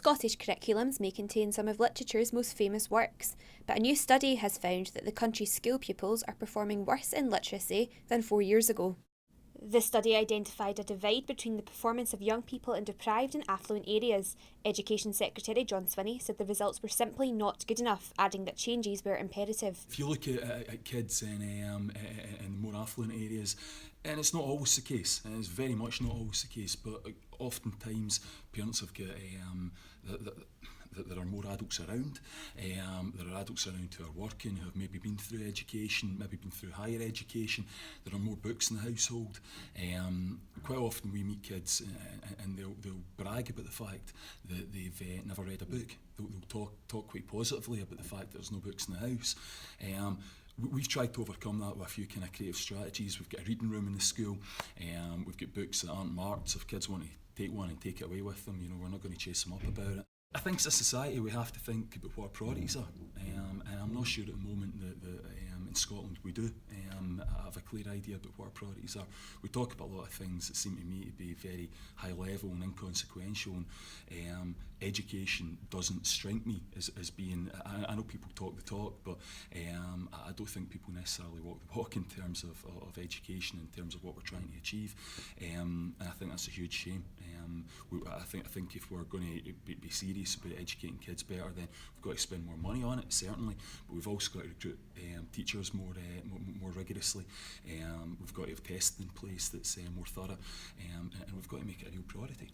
Scottish curriculums may contain some of literature's most famous works, but a new study has found that the country's school pupils are performing worse in literacy than 4 years ago. The study identified a divide between the performance of young people in deprived and affluent areas. Education Secretary John Swinney said the results were simply not good enough, adding that changes were imperative. If you look at kids in more affluent areas, and it's not always the case, and it's very much not always the case, but oftentimes parents have got there are more adults around. There are adults around who are working, who have maybe been through education, maybe been through higher education. There are more books in the household. Quite often we meet kids and they'll brag about the fact that they've never read a book. They'll talk quite positively about the fact that there's no books in the house. We've tried to overcome that with a few kind of creative strategies. We've got a reading room in the school. We've got books that aren't marked, so if kids want to take one and take it away with them, we're not going to chase them up about it. I think as a society we have to think about what our priorities are, and I'm not sure at the moment that in Scotland we do have a clear idea about what our priorities are. We talk about a lot of things that seem to me to be very high level and inconsequential, and education doesn't strike me as being, I know people talk the talk, but I don't think people necessarily walk the walk in terms of education, in terms of what we're trying to achieve, and I think that's a huge shame. I think if we're going to be serious about educating kids better, then we've got to spend more money on it, certainly, but we've also got to recruit teachers more rigorously. We've got to have testing in place that's more thorough, and we've got to make it a real priority.